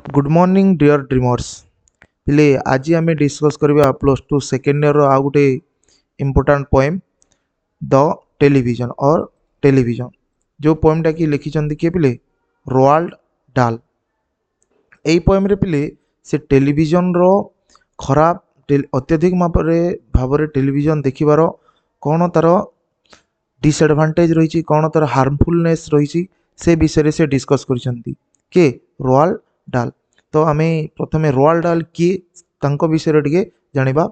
Good morning dear dreamers पिले आज आम डिस्कस करवा प्लस टू सेकेंड इयर आउ गोटे इम्पोर्टाट पोएम द टेलीविजन और टेलीविजन जो पोएमटा कि लिखिं किए पिले रोआल्ड डाल। यही पोएम रे पिले से टेलीविजन रो खराब अत्यधिक भाव में टेलीविजन देखिबार कौन तार डिसएडवांटेज रही कौन तार हार्मफुलनेस रही से विषय से डिस्कस कर रोआल्ड डाल। तो आम प्रथम रोआल्ड डाल किए तांको विषय टे जानिबा।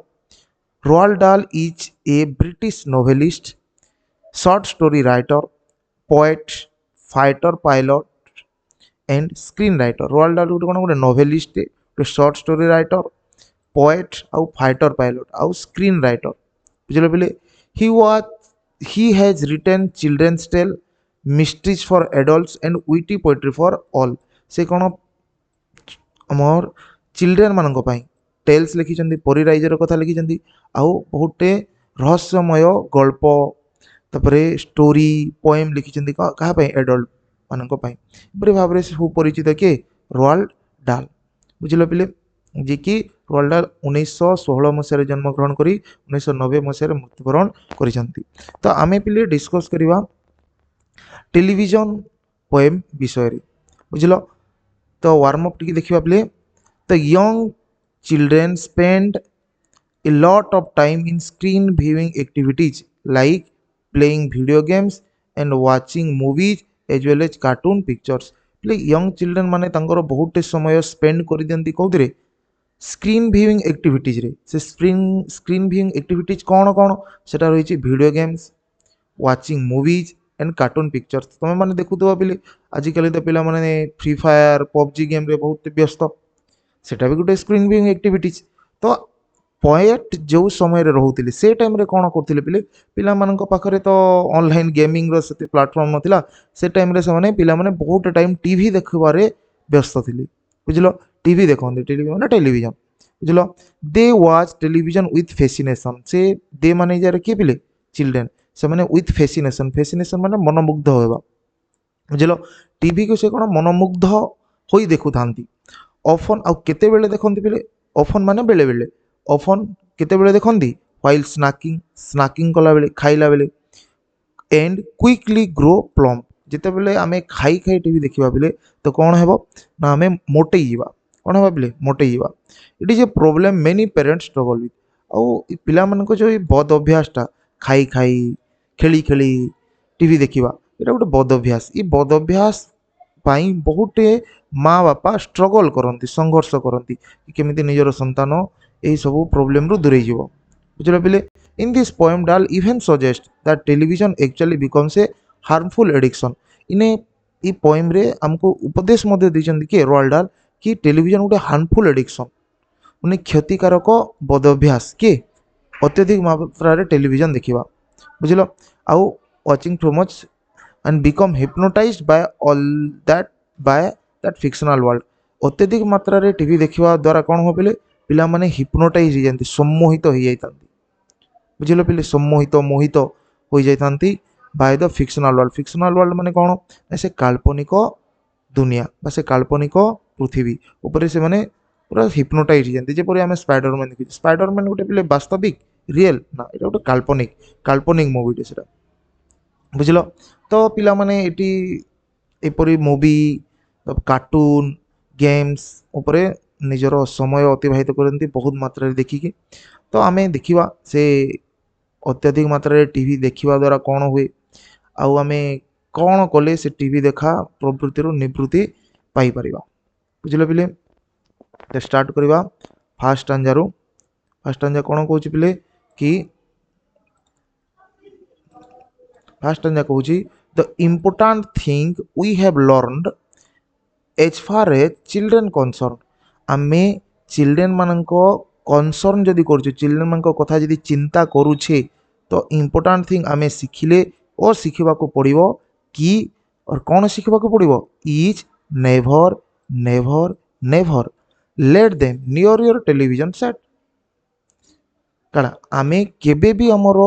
Roald Dahl is a British novelist, short story writer, poet, fighter pilot and screen writer. Roald Dahl गोटे कौन गोटे नोवेलिस्ट, गोटे शॉर्ट स्टोरी राइटर, पोएट आउ फाइटर पायलट आउ स्क्रीन राइटर। बुझल पे he has written children's tale, mysteries for adults and witty poetry for all. से कौन आमर चिल्ड्रेन मानक टेल्स लिखिं, परी राइजर कथा लिखिं आउ बहुटे रहस्यमय गल्प तापर स्टोरी पोएम लिखिं क्या एडल्ट मानक भाव में सुपरिचित किए रोआल्ड डाल। बुझल पे जी कि रोआल्ड डाल 1916 मसीह जन्म ग्रहण कर 1990 मसीह मृत्युवरण कर। तो आम पे डिस्कस करवा टेलीविजन पोएम विषय। बुझल तो वार्म अप टी देखा पे the young children spend a lot of time in screen viewing activities like playing video games and watching movies as well as cartoon pictures। Play young children माने तांकर बहुत समय spend कर दियंती कौदिरे screen viewing activities रे। से screen viewing activities कौन कौन सेटा रही video games, watching movies and cartoon pictures. तुम मैंने देखुवा पे आजिकल तो पिला माने फ्री फायर पबजी गेम रे बहुत व्यस्त, सेटा भी गोटे स्क्रीन व्यूइंग एक्टिविटीज। तो पोएट जो समय रोते से टाइम रे कौन करते पे पिला पाखे तो ऑनलाइन गेमिंग से प्लाटफर्म नाला से टाइम से पिला माने बहुत टाइम टीवी देखबारे व्यस्त थे। बुझल टीवी देखते टेलीविजन टेलीविजन बुझल दे वाच टेलीविजन विथ फैसिनेशन। से दे माने जार किए पिले चिल्ड्रेन से माने विथ फैसिनेशन, फैसिनेशन माने मनमुग्ध होगा। बुझल टीवी को से कौन मनमुग्ध हो देखु था ऑफन आउ केते बेले देखते पिले ऑफन माने बेले बेले ऑफन केते बेले देखती व्हाइल स्नैकिंग स्नैकिंग कला बेले खाइला बेले एंड क्विकली ग्रो प्लम्प। जिते बेले आमे खाई खाई टीवी देखा बेले तो कौन है ना आमे मोटे जावा कौन है बेले मोटे जावा। It is a problem many parents struggle with. आउ पिला मानको जो बद अभ्यासटा खाई खाई खेली खेली टीवी देखा ये गोटे बद अभ्यास। ये बद अभ्यास बहुटे माँ बापा स्ट्रगल करती संघर्ष करती केमी निजर संतान यही सब प्रोब्लेम रु दूरे जीव। बुझल पे इन दिस पोएम डाल even suggest that television actually becomes a harmful addiction. इने ये पोएम रे हमको उपदेश देते कि रोआल्ड डाल कि टेलीविजन गोटे हार्मफुल एडिक्शन उन्हें क्षतिकारक बद अभ्यास कि अत्यधिक मात्रा टेलीविजन देखा। बुझल आउ watching too much and become hypnotised by all that fictional world. अत्यधिक मात्रा रे टीवी देखा द्वारा कौन हो पे पिला माने हिप्नोटाइज हो जाती सम्मोहित हो जाती। बुझल पे सम्मोहित मोहित हो जाती by the fictional world. Fictional world माने कौन से काल्पनिक दुनिया बा से काल्पनिक पृथ्वी उपरे से माने पूरा हिप्नोटाइज हो जाती। जपरी आम स्पाइडरमैन देखी स्पाइडरमैन गोटे पे वास्तविक रियल ना ये गोटे काल्पनिक काल्पनिक मूवीटे से। बुझल तो पिला माने एटी एपरी मूवी कार्टून गेम्स उपरे निजर समय अतिबाहित करती बहुत मात्रा देखिकी। तो आम देखा से अत्यधिक मात्रा टीवी देखा द्वारा कौन हुए आउ आम कौन कले से टीवी देखा प्रवृत्ति निवृत्ति पाइपर। बुझल पे स्टार्ट करवा फास्ट आंजारू। फास्ट आंजा कौन कौच पे कि फास्ट आंजा कौच the important thing we have learned as far as children concern. आमे चिल्ड्रेन मानक कनसर्न जदि कर चिल्ड्रेन मान कथा जदि चिंता करुछे तो इम्पोर्टाट थिंग आमे शिखिले और शिखा पड़ो कि और कौन शिखा पड़ो is never never never let them near your television set. कड़ा आमे केबे भी हमर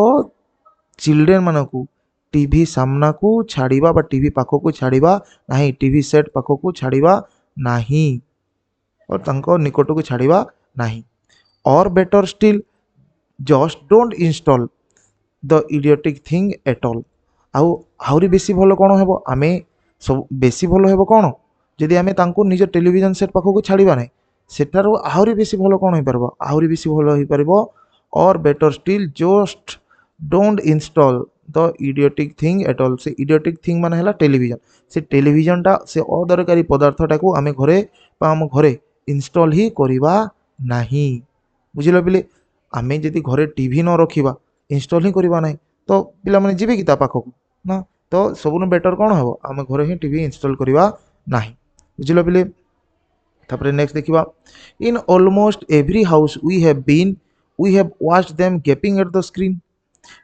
चिल्ड्रेन मानकू टीवी सामना को छाड़िबा बा टीवी पाखक छाड़िबा नहीं, टीवी सेट पाखक छाड़िबा नहीं। और तांको निकट को छाड़िबा नाही और better still just don't install the idiotic thing at all आउ आहुरी बेसी भल कौन हेबो आमे सब बेसी भल हेबो कौन जदि आमे तांको निज टेलीविजन सेट पाखको छाड़िबा नाही सेठारो आहुरी बेसी भल कौन होई परबो आहुरी बेसी भल होई परबो और better still just don't install the idiotic thing at all से इडियोटिक थिंग माने हला टेलीविजन से टेलीविजनटा से अदरकारी पदार्थटाको आमे घरे बा आम घरे इंस्टॉल ही करिबा नाही बुझिल पिले आमे जदि घरे टीवी न रखिबा इंस्टॉल ही करिबा नाही तो पिला माने जिबे कि ता पाखको ना तो सबनु बेटर कौन हेबो आमे घरे ही टीवी इंस्टॉल करिबा नाही बुझिल पिले तापरे नेक्स्ट देखिबा in almost every house we have watched them gaping at the screen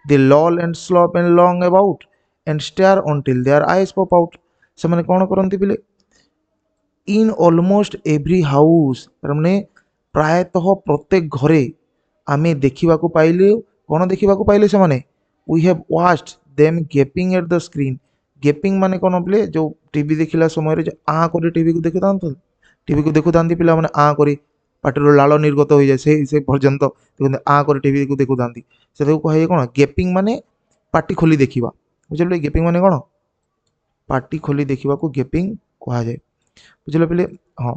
they loll and slop and long about and stare until their eyes pop out ସେମାନେ କ'ଣ କରନ୍ତି ପିଲେ इन ऑलमोस्ट एवरी हाउस ତାର ମାନେ ପ୍ରାୟତଃ ପ୍ରତ୍ୟେକ ଘରେ ଆମେ ଦେଖିବାକୁ ପାଇଲେ କ'ଣ ଦେଖିବାକୁ ପାଇଲେ ସେମାନେ we have watched them gaping at the screen gaping ମାନେ କ'ଣ ପିଲେ ଯୋଉ टीवी ଦେଖିଲା ସମୟରେ ଯେ ଆଁ କରି टीवी को ଦେଖୁଥାନ୍ତି टीवी को ଦେଖୁଥାନ୍ତି ପିଲାମାନେ ଆଁ କରି ପାଟିରୁ ଲାଳ ନିର୍ଗତ ହୋଇଯାଏ ସେ ପର୍ଯ୍ୟନ୍ତ ଦେଖନ୍ତୁ ଆଁ କରି टीवी को ଦେଖୁଥାନ୍ତି ସେଟାକୁ କୁହାଯାଏ କ'ଣ ଗେପିଂ ମାନେ ପାଟି ଖୋଲି ଦେଖିବା ବୁଝିଲେ ଗେପିଂ ମାନେ କ'ଣ ପାଟି ଖୋଲି ଦେଖିବାକୁ ଗେପିଂ କୁହାଯାଏ ବୁଝିଲ ପିଲେ ହଁ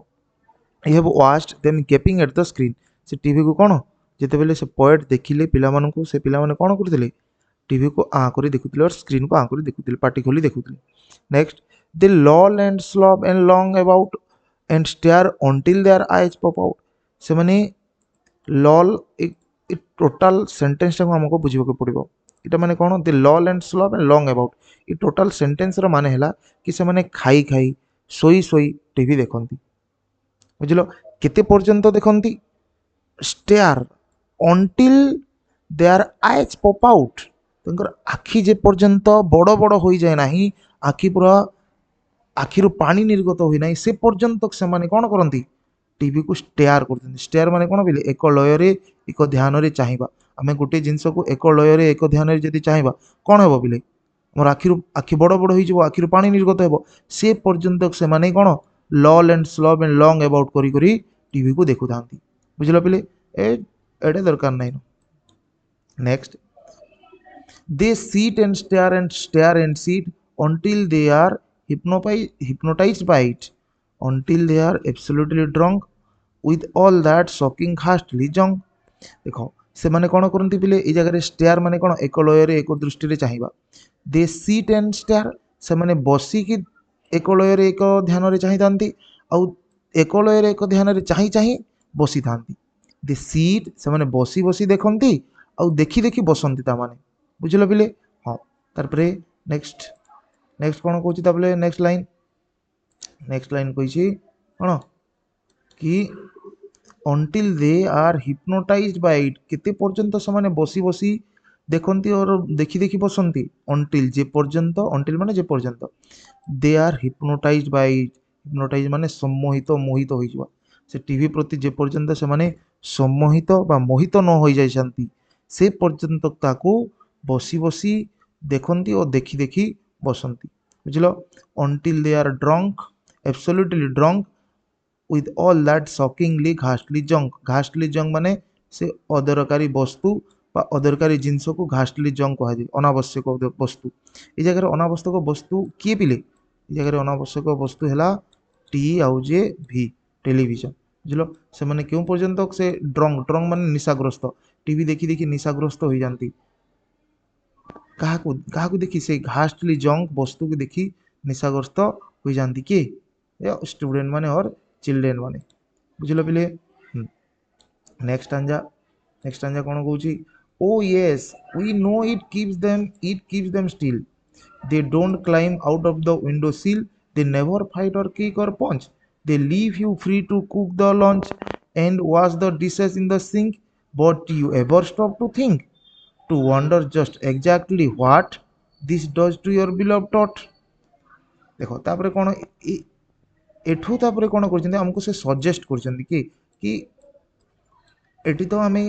you have watched them gaping at the screen ସେ ଟିଭିକୁ କ'ଣ ଯେତେବେଳେ ସେ ପଏଟ୍ ଦେଖିଲେ ପିଲାମାନଙ୍କୁ ସେ ପିଲାମାନେ କ'ଣ କରୁଥିଲେ ଟିଭିକୁ ଆଁ କରି ଦେଖୁଥିଲେ और ସ୍କ୍ରିନ୍କୁ ଆଁ କରି ଦେଖୁଥିଲେ ପାଟି ଖୋଲି ଦେଖୁଥିଲେ next they loll and slop and lounge about and stare until their eyes pop out ସେମାନେ ଲଲ୍ ଏ ଟୋଟାଲ ସେଣ୍ଟେନ୍ସଟାକୁ ଆମକୁ ବୁଝିବାକୁ ପଡ଼ିବ ଏଇଟା ମାନେ କ'ଣ they loll and slop and lounge about a total ସେଣ୍ଟେନ୍ସର ମାନେ ହେଲା କି ସେମାନେ ଖାଇ ଖାଇ ଶୋଇ ଶୋଇ ଟିଭି ଦେଖନ୍ତି ବୁଝିଲ କେତେ ପର୍ଯ୍ୟନ୍ତ ଦେଖନ୍ତି stare until their eyes pop out ତାଙ୍କର ଆଖି ଯେ ପର୍ଯ୍ୟନ୍ତ ବଡ଼ ବଡ଼ ହୋଇଯାଏ ନାହିଁ ଆଖି ପୁରା आखिर पानी निर्गत हुई ना से पर्यंत से माने कौन करती टीवी को स्टेयर करते स्टेयर माने कौन बोले एक लय एक ध्यान रे चाहिबा आमे गोटे जिनस को एक लय एक ध्यान रे जदि चाहिबा कौन हेबो बोले मोर आखि बड़ बड़ हो आखिर पानी निर्गत हेबो से पर्यंत से माने कौन lol and slub and long about करी करी टीवी को देखु थांती बुझिलो पिले एडे दरकार नाही next they sit and stare and sit until they are hypnotized by it until they are absolutely drunk with all that shocking ghastly junk देखो से माने कौन करती पिले ए जगह स्टेयर माने कौन एक लय एक दृष्टि रे चाहिबा दे सीट एंड स्टेयर से माने बसी की एक लय एक ध्यान रे चाहि थांती आ एक लय एक ध्यान रे चाहि चाहि बसी थांती दे सीट से माने बसी बसी देखंती आ देखी देखी बसंती ता माने बुझिलो पिले हां तार परे नेक्स्ट नेक्स्ट कौन कहूँ तापले नेक्स्ट लाइन कही कौन कि until they are hypnotized by it केते पर्यंत से बसी बसी देखती और देखी देखी बसंती until जे पर्यंत until माने जे पर्यंत they are hypnotized by it hypnotized माने सम्मोहित मोहित हो जावा से टीवी प्रति जे पर्यंत से माने सम्मोहित बा मोहित न हो जाइछंती से पर्यंत ताको बसी बसी देखंती और देखी देखी बसंती बुझलो until they are drunk absolutely drunk with all that shockingly ghastly junk माने से अदरकारी वस्तु बा अदरकारी जिनस को घास्टली जंक कह जाए अनावश्यक वस्तु ये जगह अनावश्यक वस्तु किए पिले ये जगह अनावश्यक वस्तु है टी आउ जे भी टेलीविजन बुझल से मैंने क्यों पर्यंत से ड्रंक माने निशाग्रस्त टीवी देखी देखी निशाग्रस्त हो जाती क्या देखी से घास्टली जंक वस्तु को देखी निशाग्रस्त हो जाती किए स्टूडेंट माने और चिल्ड्रेन माने बुझल पिले नेक्स्ट आंजा कौन कहूँ oh yes we know it keeps them still they don't climb out of the window sill they never fight or kick or punch they leave you free to cook the lunch and wash the dishes in the sink but you ever stop to think to wonder just exactly what this does to your beloved tot देखो तापरे कौन एठू तापरे कौन करछन्ती हमको से suggest करछन्ती कि एठी तो आमे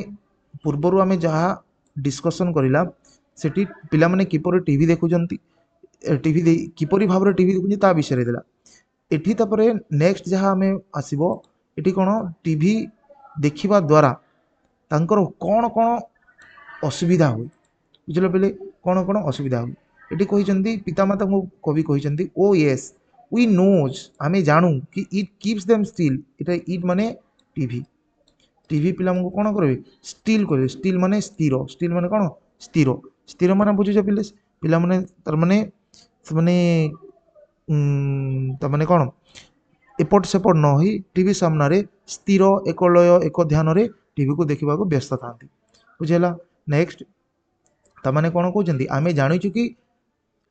पूर्वरु आमे जहाँ डिस्कशन करिला सेठी पिला माने किपरि टीवी देखुछन्ती किपरि भाबरे टीवी देखुछन्ती ता विषय रे देला एठी तापरे नेक्स्ट जहाँ आमे आसीबो ଏଠି କ'ଣ ଟିଭି ଦେଖିବା ଦ୍ୱାରା ତାଙ୍କର କ'ଣ କ'ଣ ଅସୁବିଧା ହୁଏ ବୁଝିଲ ପିଲେ କ'ଣ କ'ଣ ଅସୁବିଧା ହୁଏ ଏଠି କହିଛନ୍ତି ପିତାମାତାଙ୍କୁ କବି କହିଛନ୍ତି ଓ ୟେସ୍ वी नोज आमे जानू कि इट कीप्स देम स्टिल इटा इट माने टीवी टीवी पिला को कौन करेंगे स्टिल करेंगे स्टिल माने कौन स्थिर स्थिर माने बुझुछ पिले पिला माने तार माने माने तार माने कौन एपट सेपट न होई टीवी सामना रे स्थिर एक लय एक ध्यान रे टीवी को देखा व्यस्त था बुझेला नेक्स्ट ताने कौन कहते आमे जानिछु कि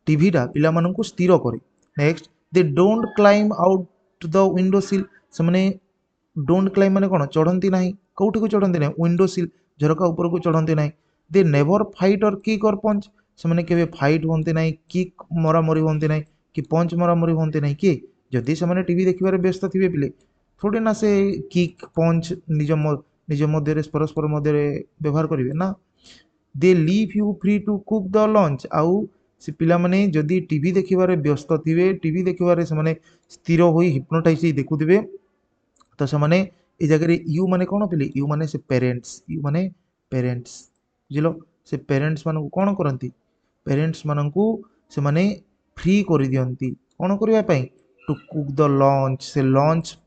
टीवीटा पिला माननकु स्थिर करे next they don't climb out the window सिल से माने डोंट क्लाइम माने कौन चढ़ती ना कौटी को चढ़ती ना विंडो सिल झरका ऊपर को चढ़ती ना दे never fight or kick or पंच से माने केबे फाइट होंते ना किक मरामरी होंते ना कि पंच मरामरी होंते ना किए जदि से माने टीवी देखिबारे व्यस्त थिबे पिले थोड़ी ना से किक पंच निज मध्य परस्पर मध्य व्यवहार करेंगे ना they leave you free to cook the lunch आउ से पिला माने जदि टीवी देखिबारे व्यस्त थिबे टीवी देखिबारे से माने स्थिर होई हिप्नोटाइज देखुथिबे तो से माने ए जगह रे यू माने कोन पिले यू माने से पेरेंट्स यू माने पेरेंट्स बुझिलो से पेरेंट्स मानकु कोन करंती पेरेंट्स मानकु से माने फ्री करि दियंती कोन करिवा पई टू कुक द लंच से लंच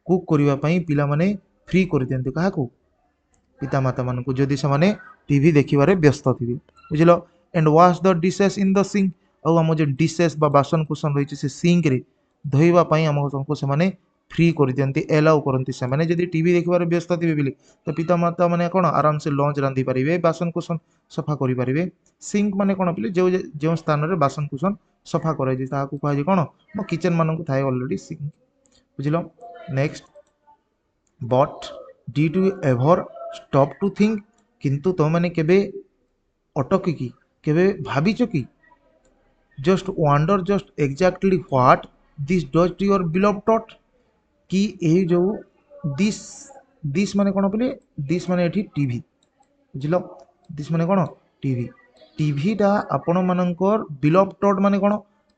कुक करिवा पई पिला माने फ्री करि दियंती काहा को पितामाता मानकु जदि से माने टीवी देखिबारे व्यस्त थिबे बुझिलो and wash the dishes in the sink आउ आम जो डिशेस बा बासन कुसन रही से सिंक रे धोइबा पई आम सबको से माने फ्री कर दियंती एलाउ करंती से माने जदि टीवी देखिबारे व्यस्त थिबे बिले तो पितामाता माने कोन आराम से लंच रांधि पारिबे बासन कुसन सफा करि पारिबे सिंक माने कोन पिले जो जो स्थान रे बासन कुसन सफा कराइ जे ताहाकू कहै जे कोन मो किचन मानकू थाए ऑलरेडी सिंक बुझिलो next but did you ever stop to think किंतु तो माने केबे अटकी केबे भाबिच कि just wonder just exactly what this does to your beloved tot कि ए जो दिस दिस माने कोन पले दिस माने एठी टीवी बुझिलो दिस माने कोन टीवी टीवीटा आपण मानकर बिलव टॉट माने कोन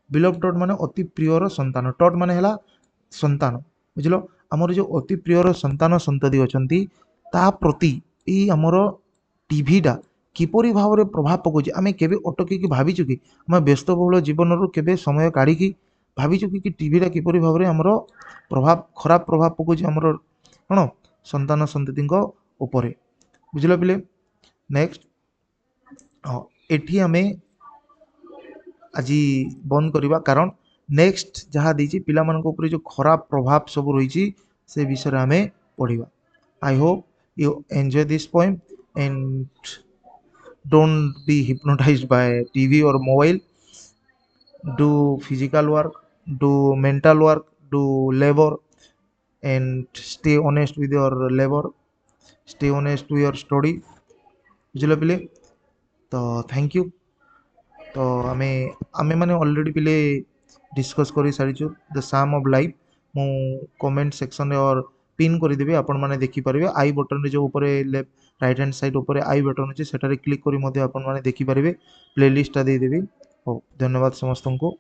बिलव टॉट माने अति प्रियर संतान टॉट माने हला संतान बुझिलो हमर जो अति प्रियर संतान संतति अछंती ता प्रति ई हमर टीवीटा किपरि भाव में प्रभाव पकाउछि आमे केबे अटकी भाविछु कि आम व्यस्तबहुल जीवन रू केबे समय काढ़ी भाविछु कि टीवीटा किपरि भाव में हमर प्रभाव खराब प्रभाव पकाउछि हमर कोन संतान संतति उपरे बुझिल पिले नेक्स्ट हाँ एठी आमे आज बंद करवा कारण नेक्स्ट जहाँ देछि पिला मानक ऊपर जो खराब प्रभाव सब रही से विषय आमे पढ़िबा I hope you enjoy this poem and don't be hypnotized by TV or mobile. Do physical work, do mental work, do labor, and stay honest with your labor, stay honest with your study. बुझल पिले तो thank you तो आमे आमे माने already पिले discuss करी सारिछु the psalm of life मु कमेंट सेक्शन और पिन कर देबे आपण माने देखि परिबे आई बटन रे जो ऊपर लेफ्ट राइट हैंड साइड ऊपर आई बटन अछि सेटारे क्लिक करी मध्ये आपण माने देखि परिबे प्लेलिस्ट ता दे देबे हो धन्यवाद समस्त को।